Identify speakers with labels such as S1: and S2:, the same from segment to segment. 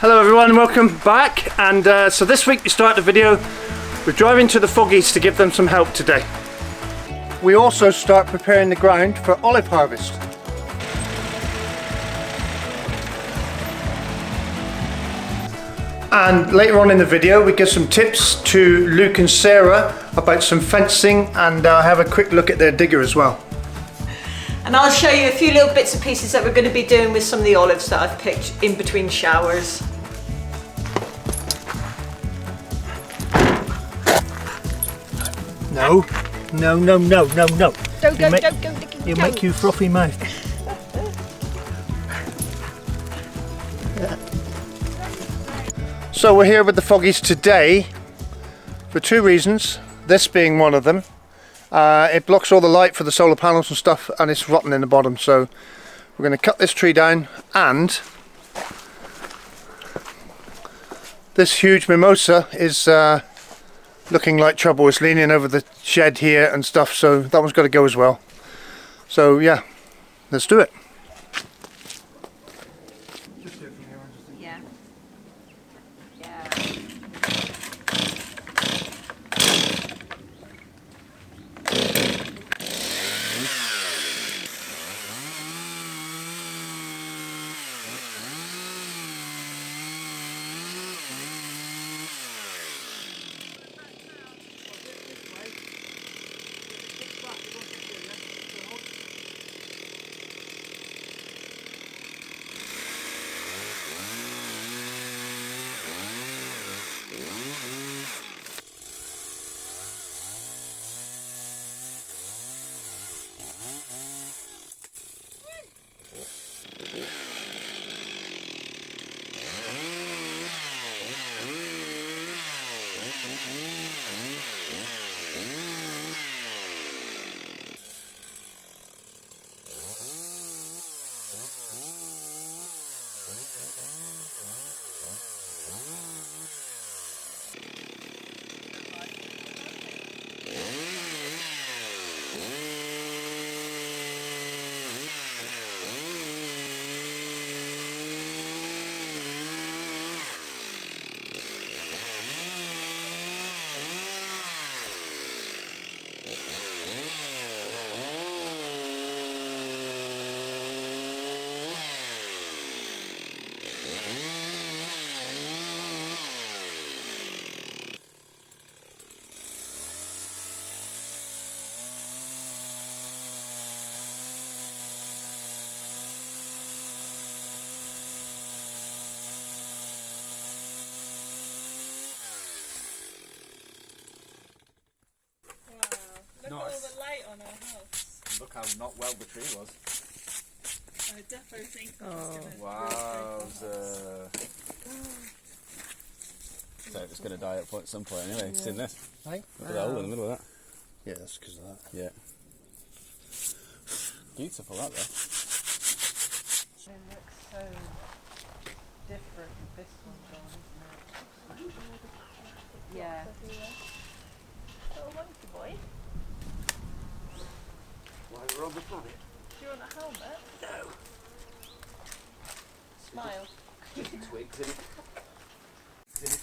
S1: Hello everyone, welcome back. And so this week we start the video with driving to the Foggies to give them some help today. We also start preparing the ground for olive harvest. And later on in the video we give some tips to Luke and Sarah about some fencing, and have a quick look at their digger as well.
S2: And I'll show you a few little bits and pieces that we're going to be doing with some of the olives that I've picked in between showers.
S1: No. Don't go, don't go. You'll make you frothy mouth. So we're here with the Foggies today for two reasons, this being one of them. It blocks all the light for the solar panels and stuff, and it's rotten in the bottom, so we're going to cut this tree down. And this huge mimosa is looking like trouble. It's leaning over the shed here and stuff, so that one's got to go as well. So yeah, let's do it.
S2: Yeah.
S3: Look at all the light on our house.
S4: Look how not well the tree was.
S3: I definitely think that was going to
S4: Wow. So it's going to die at some point anyway. It's in this.
S1: Hey?
S4: Look at that hole in the middle of that.
S1: Yeah, that's because of that.
S4: Yeah. Beautiful that though.
S2: It looks so different with this one, John, isn't it? Yeah.
S3: Little monkey boy.
S1: While we're on the planet.
S3: Do you want a helmet?
S1: No.
S3: Smile.
S1: Just twigs in it.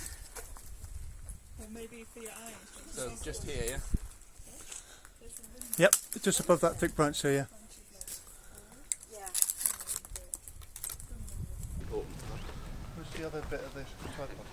S3: Or maybe for your eyes.
S4: So just here, yeah?
S1: Yep, just above that thick branch there, yeah. Where's the other bit of this tripod?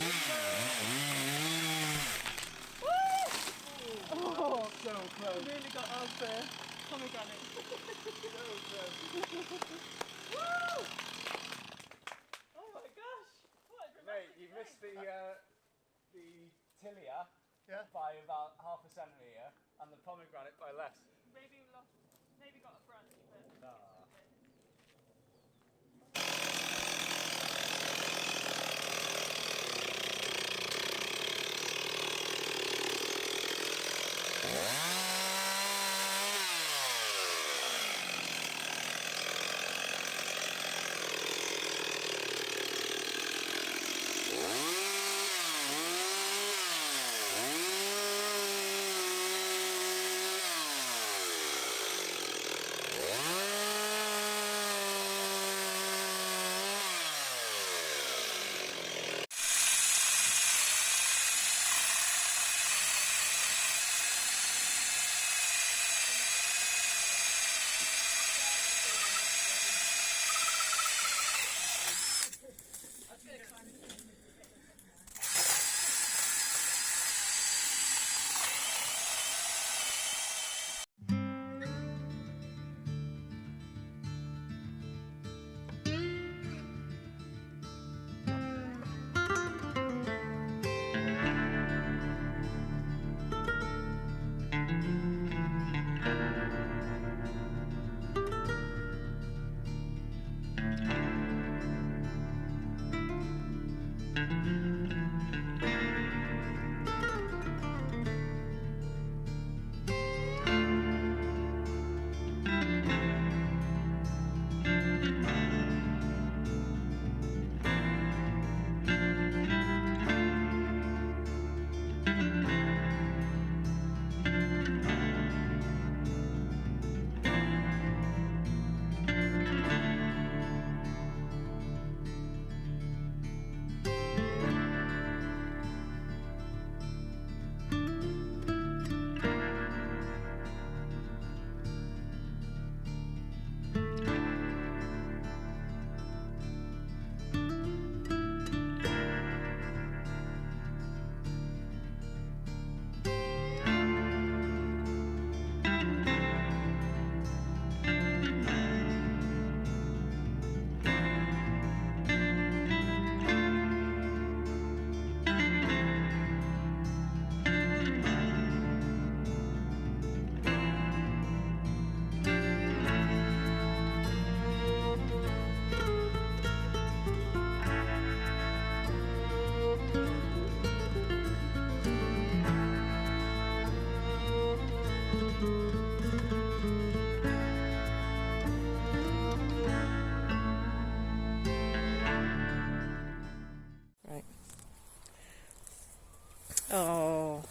S3: Oh,
S4: So close.
S3: really got off there. Pomegranate. Oh my gosh. What a
S4: Mate,
S3: dramatic
S4: you
S3: day.
S4: missed the tilia
S1: Yeah.
S4: by about half a centimetre and the pomegranate by less.
S3: Maybe we lost. Maybe got a branch, but it's
S4: Ah.
S3: okay.
S2: Oh,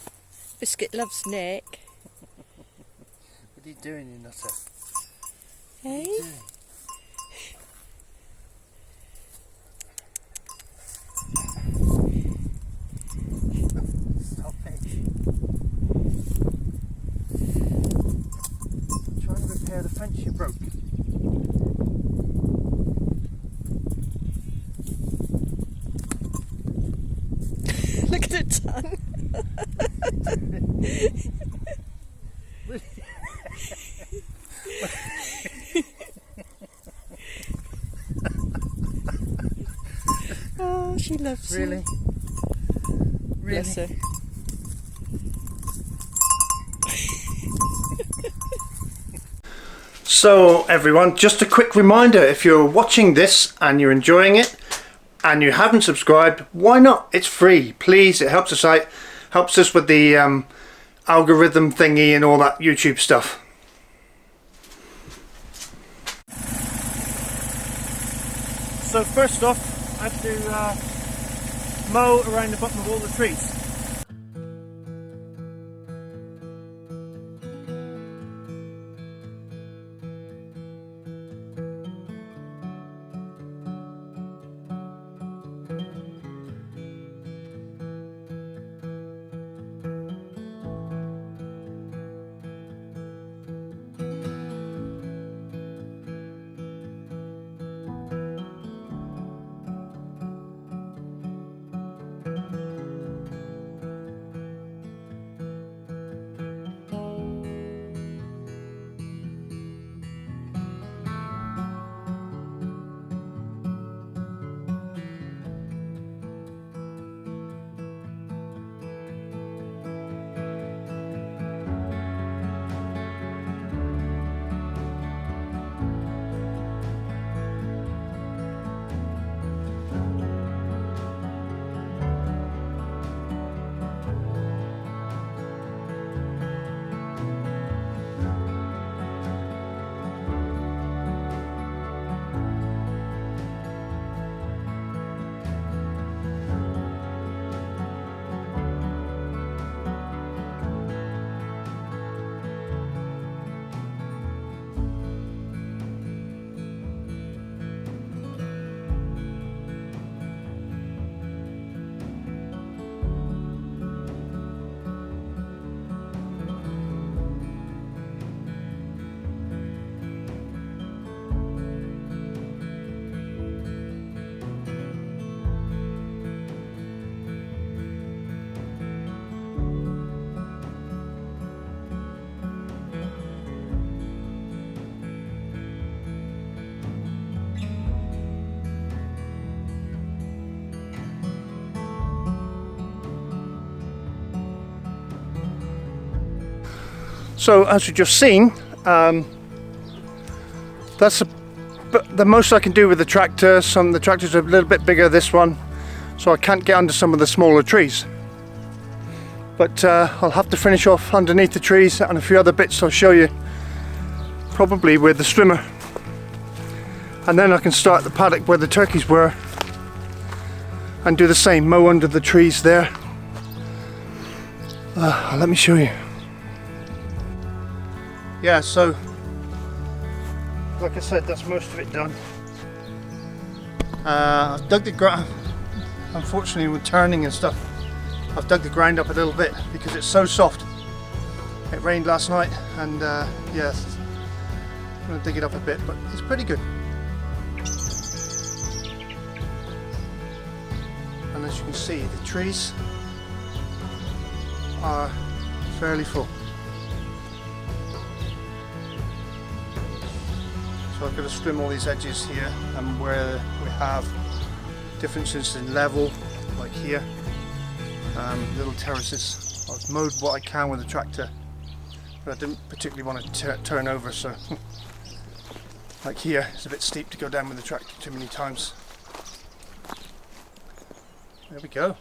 S2: Biscuit loves Nick.
S1: What are you doing, you nutter?
S2: Hey?
S1: Stop it. I'm trying to repair the fence you broke.
S2: Look at the tongue. Oh, she loves
S1: Really?
S2: you.
S1: Really?
S2: Bless her.
S1: So everyone, just a quick reminder, if you're watching this and you're enjoying it and you haven't subscribed, why not? It's free. Please, it helps us out, helps us with the algorithm thingy and all that YouTube stuff. So first off, I have to mow around the bottom of all the trees. So as you've just seen, that's the most I can do with the tractor. Some of the tractors are a little bit bigger, this one, so I can't get under some of the smaller trees. But I'll have to finish off underneath the trees and a few other bits I'll show you, probably with the strimmer. And then I can start the paddock where the turkeys were and do the same, mow under the trees there. Let me show you. Yeah, so like I said, that's most of it done. I've dug the ground, unfortunately with turning and stuff, I've dug the ground up a little bit because it's so soft. It rained last night and yeah, I'm going to dig it up a bit, but it's pretty good. And as you can see, the trees are fairly full. So I've got to trim all these edges here, and where we have differences in level, like here, little terraces. I've mowed what I can with the tractor, but I didn't particularly want to turn over, so like here, it's a bit steep to go down with the tractor too many times. There we go.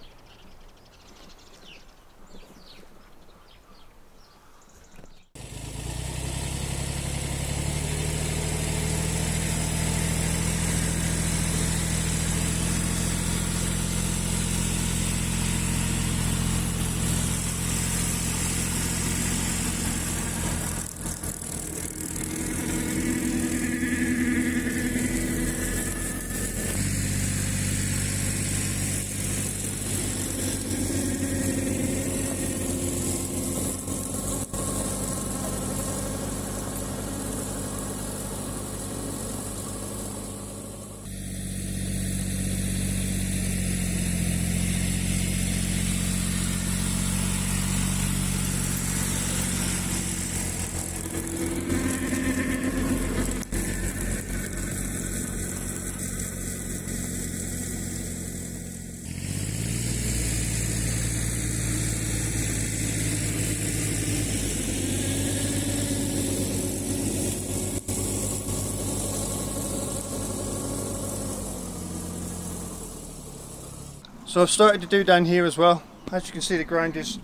S1: So I've started to do down here as well. As you can see, the ground is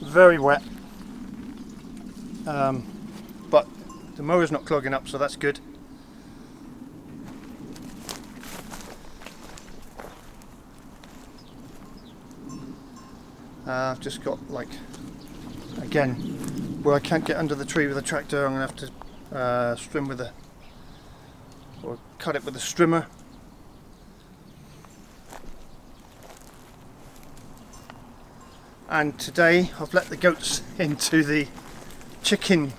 S1: very wet, but the mower's not clogging up, so that's good. I've just got, like, again, where I can't get under the tree with the tractor, I'm going to have to trim with a, or cut it with a strimmer. And today I've let the goats into the chicken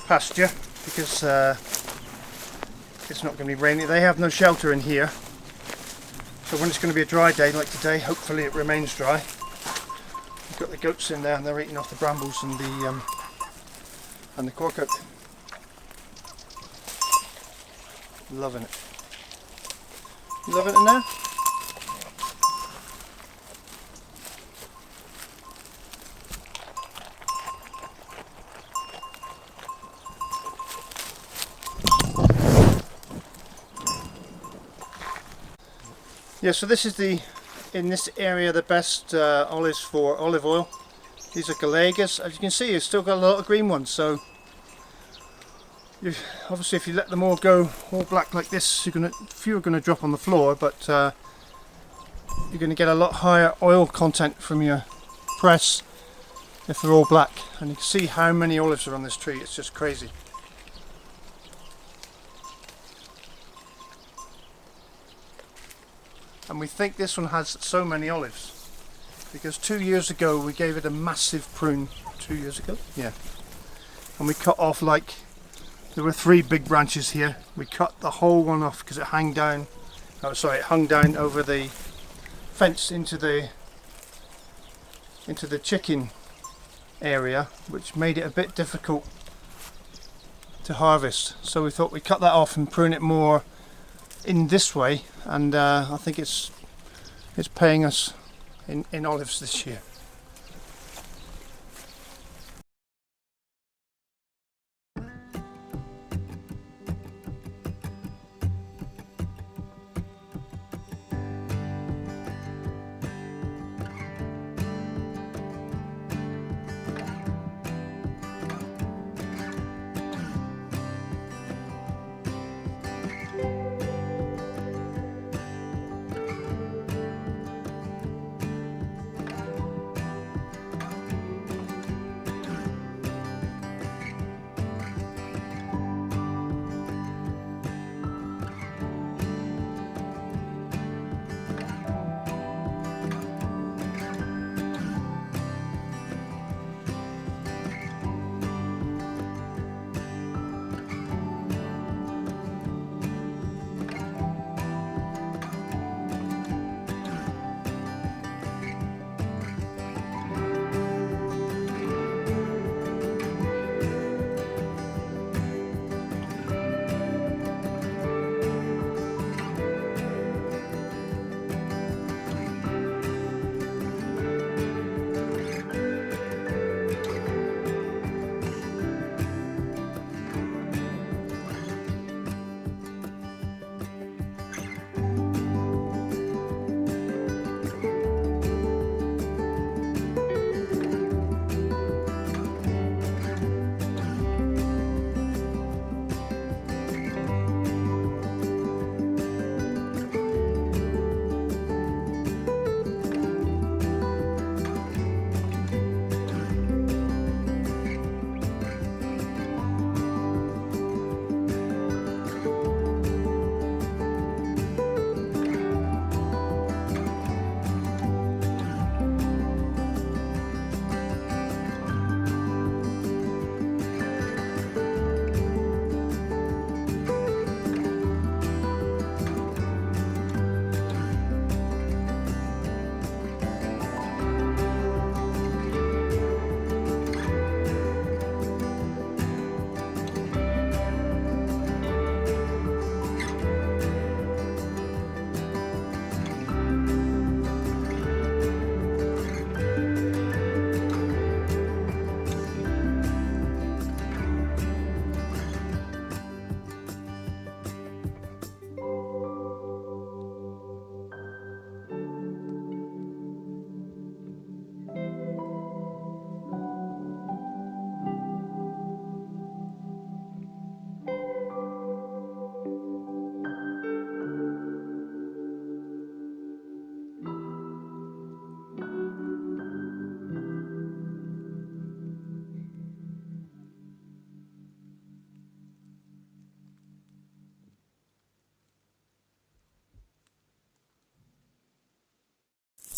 S1: pasture because it's not going to be rainy. They have no shelter in here, so when it's going to be a dry day like today, hopefully it remains dry. We've got the goats in there and they're eating off the brambles and the cork oak. Loving it. You loving it in there? Yeah, so this is in this area the best olives for olive oil. These are Galegas. As you can see, you've still got a lot of green ones, so obviously if you let them all go all black like this, few are going to drop on the floor, but you're going to get a lot higher oil content from your press if they're all black. And you can see how many olives are on this tree, it's just crazy. And we think this one has so many olives because 2 years ago we gave it a massive prune. 2 years ago? Yeah. And we cut off, like, there were 3 big branches here. We cut the whole one off because it hung down. Oh, sorry, it hung down over the fence into the chicken area, which made it a bit difficult to harvest. So we thought we'd cut that off and prune it more in this way, and I think it's paying us in olives this year.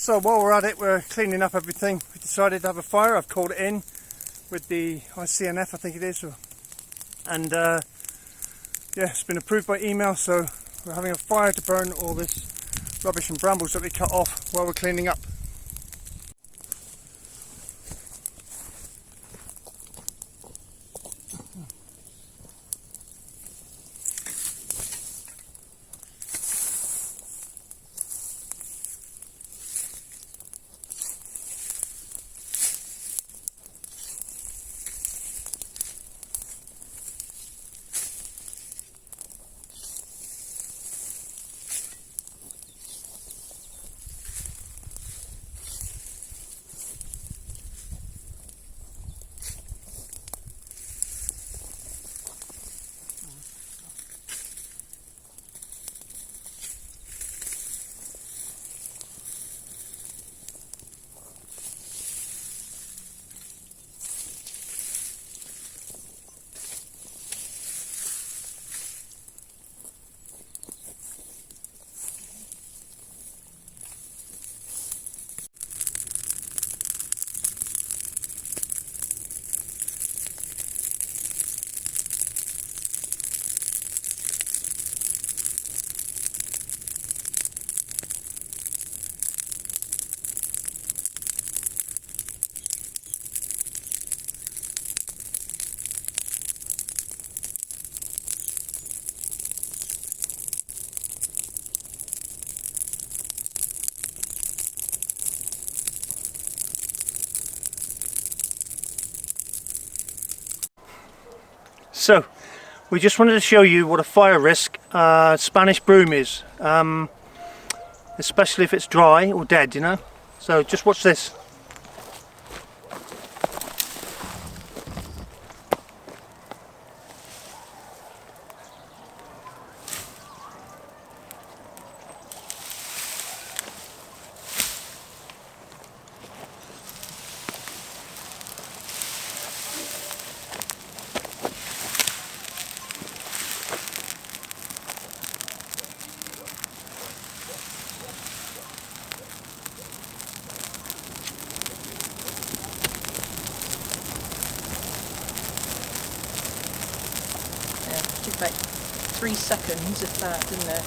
S1: So while we're at it, we're cleaning up everything. We decided to have a fire. I've called it in with the ICNF, I think it is, and yeah, it's been approved by email, so we're having a fire to burn all this rubbish and brambles that we cut off while we're cleaning up. So, we just wanted to show you what a fire risk Spanish broom is, especially if it's dry or dead, you know. So just watch this.
S2: Took about 3 seconds, if that, didn't it?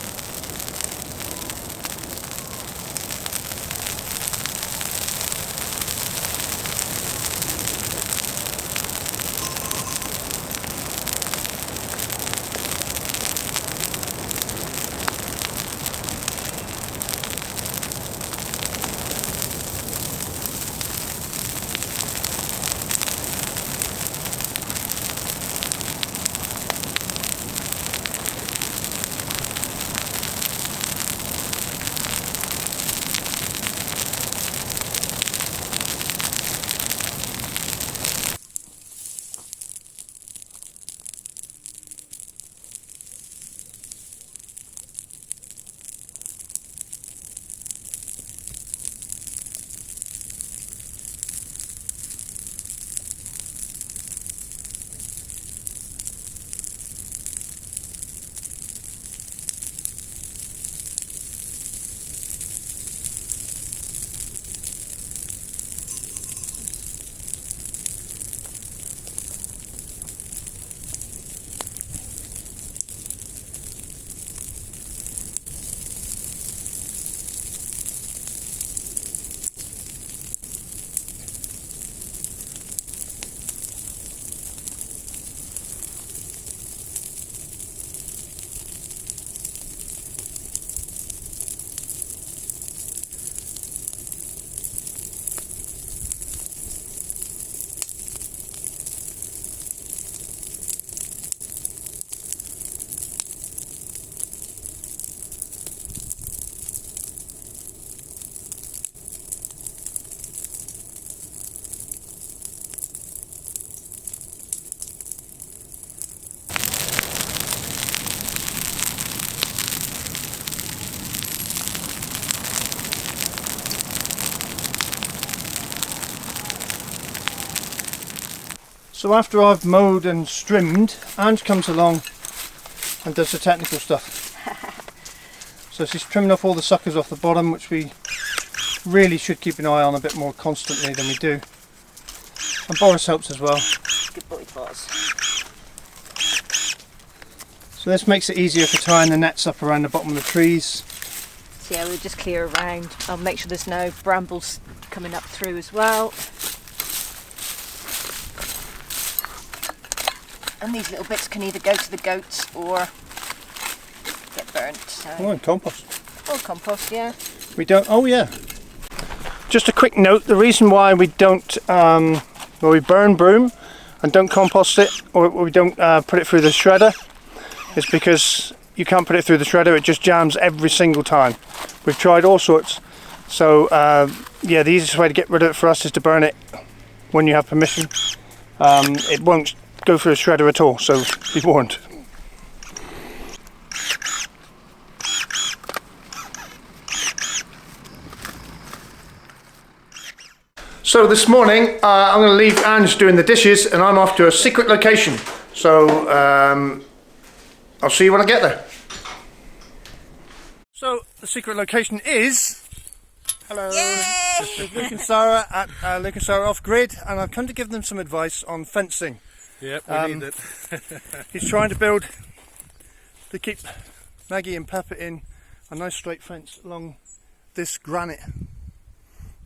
S2: So after I've mowed and trimmed, Ange comes along and does the technical stuff. So she's trimming off all the suckers off the bottom, which we
S1: really should keep an eye on a bit more constantly than we do. And Boris helps as well.
S2: Good boy, Boris.
S1: So this makes it easier for tying the nets up around the bottom of the trees.
S2: So yeah, we'll just clear around. I'll make sure there's no brambles coming up through as well. And these little bits can either go to the goats or get burnt. So.
S1: Oh, and compost.
S2: Or compost, yeah.
S1: We don't, oh yeah. Just a quick note, the reason why we don't, we burn broom and don't compost it, or we don't put it through the shredder, is because you can't put it through the shredder, it just jams every single time. We've tried all sorts. So yeah, the easiest way to get rid of it for us is to burn it when you have permission. It won't go through a shredder at all, so be warned. So this morning I'm going to leave Ange doing the dishes and I'm off to a secret location. So I'll see you when I get there. So the secret location is... Hello, it's Luke and Sarah at Luke and Sarah Off Grid, and I've come to give them some advice on fencing.
S5: Yep, we need it.
S1: He's trying to build, to keep Maggie and Pepper in, a nice straight fence along this granite,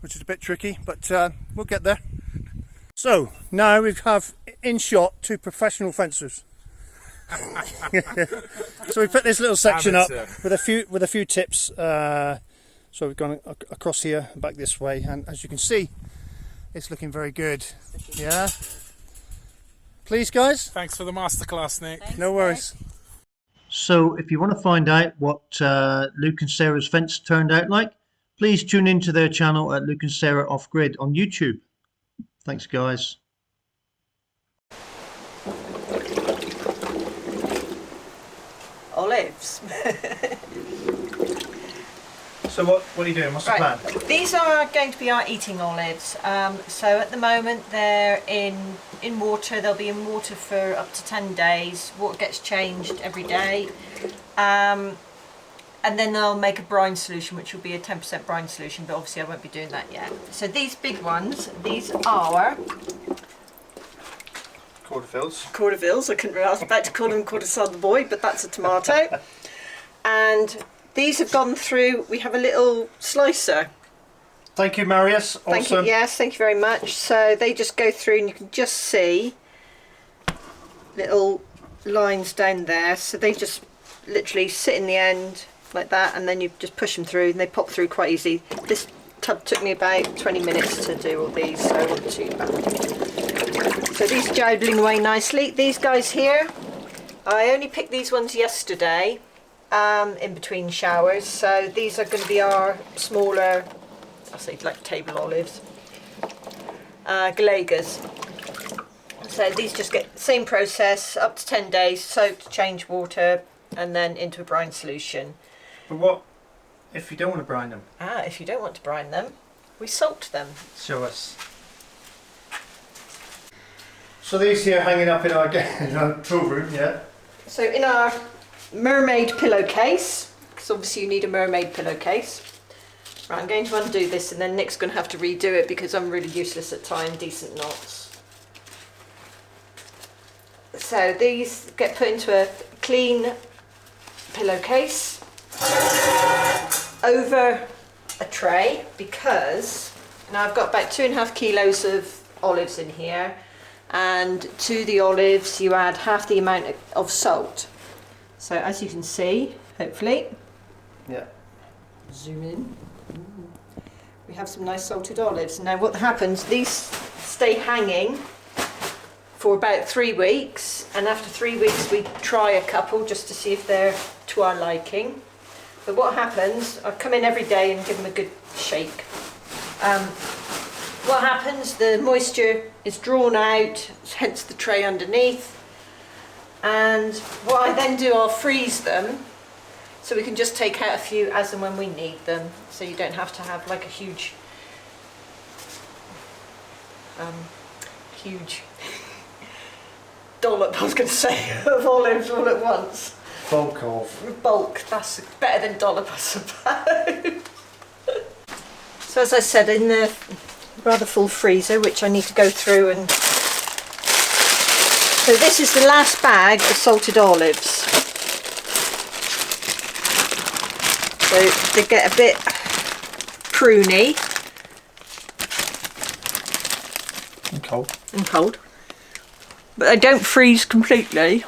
S1: which is a bit tricky, but we'll get there. So now we have in shot 2 professional fencers. So we put this little section up with a few tips. So we've gone across here and back this way, and as you can see, it's looking very good. Yeah. Please, guys.
S5: Thanks for the masterclass, Nick.
S2: Thanks,
S1: no worries. So if you want to find out what Luke and Sarah's fence turned out like, please tune into their channel at Luke and Sarah Off Grid on YouTube. Thanks, guys.
S2: Olives.
S1: So what are you doing? What's the plan?
S2: These are going to be our eating olives. So at the moment they're in water. They'll be in water for up to 10 days. Water gets changed every day. And then they'll make a brine solution, which will be a 10% brine solution, but obviously I won't be doing that yet. So these big ones, these are... Cordervilles. I was about to call them Cordercell boy, but that's a tomato. And these have gone through, we have a little slicer.
S1: Thank you, Marius. Awesome.
S2: Thank you, yes, thank you very much. So they just go through and you can just see little lines down there. So they just literally sit in the end like that, and then you just push them through and they pop through quite easy. This tub took me about 20 minutes to do all these, so not too bad. So these are jobbling away nicely. These guys here, I only picked these ones yesterday in between showers, so these are going to be our smaller, I'll say like table olives, Galagas. So these just get the same process, up to 10 days, soaked, change water, and then into a brine solution.
S1: But what if you don't want to brine them?
S2: If you don't want to brine them, we salt them.
S1: Show us. So these here hanging up in our tool room, yeah?
S2: So in our mermaid pillowcase, because obviously you need a mermaid pillowcase. Right, I'm going to undo this and then Nick's going to have to redo it because I'm really useless at tying decent knots. So these get put into a clean pillowcase over a tray, because now I've got about 2.5 kilos of olives in here, and to the olives you add half the amount of salt. So as you can see, hopefully,
S1: yeah,
S2: zoom in, we have some nice salted olives. Now what happens, these stay hanging for about 3 weeks, and after 3 weeks we try a couple just to see if they're to our liking. But what happens, I come in every day and give them a good shake. What happens, the moisture is drawn out, hence the tray underneath. And what I then do, I'll freeze them so we can just take out a few as and when we need them. So you don't have to have like a huge dollop, I was going to say, of olives all at once. Bulk, that's better than dollop, I suppose. So So as I said, in the rather full freezer, which I need to go through, and so this is the last bag of salted olives. So they get a bit pruny
S1: And cold.
S2: and cold, but they don't freeze completely.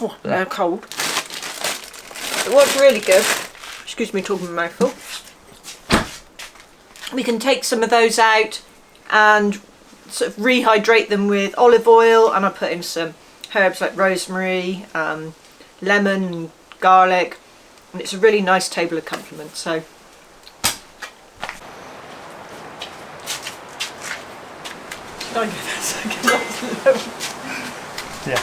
S2: Oh, they're cold. But what's really good, excuse me talking my mouthful, we can take some of those out and sort of rehydrate them with olive oil, and I put in some herbs like rosemary, lemon, and garlic, and it's a really nice table accompaniment. So
S1: Yeah.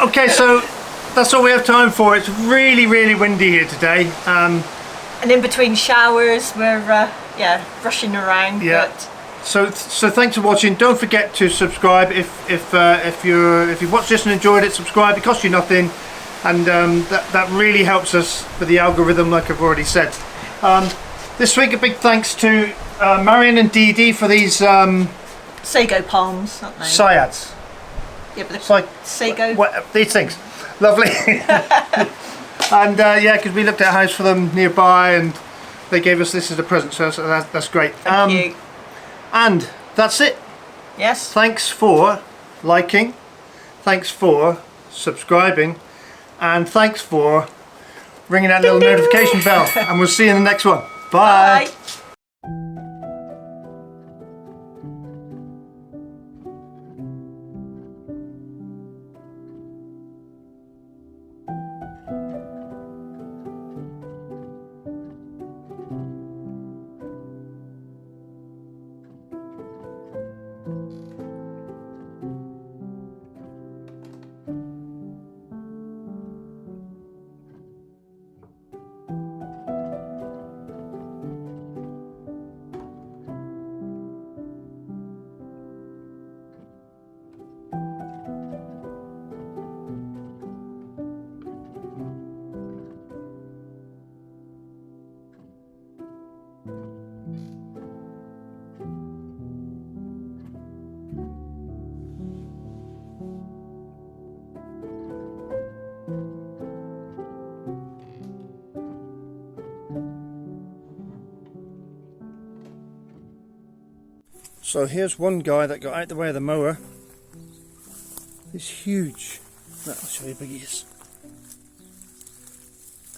S1: Okay, so that's all we have time for. It's really, really windy here today.
S2: and in between showers we're yeah, rushing around.
S1: Yeah.
S2: But
S1: So thanks for watching. Don't forget to subscribe if you watched this and enjoyed it. Subscribe. It costs you nothing, and that really helps us with the algorithm, like I've already said. This week, a big thanks to Marion and Dee Dee for these
S2: sago palms, aren't they?
S1: syads.
S2: Yeah, but
S1: It's like
S2: sago.
S1: these things. Lovely. And yeah, because we looked at a house for them nearby, and they gave us this as a present, so that's great.
S2: Thank you.
S1: And that's it.
S2: Yes.
S1: Thanks for liking, thanks for subscribing, and thanks for ringing that little notification bell. And we'll see you in the next one. Bye.
S2: Bye.
S1: So here's one guy that got out the way of the mower. He's huge. I'll show you how big he is.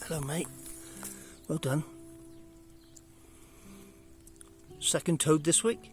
S1: Hello mate. Well done. Second toad this week.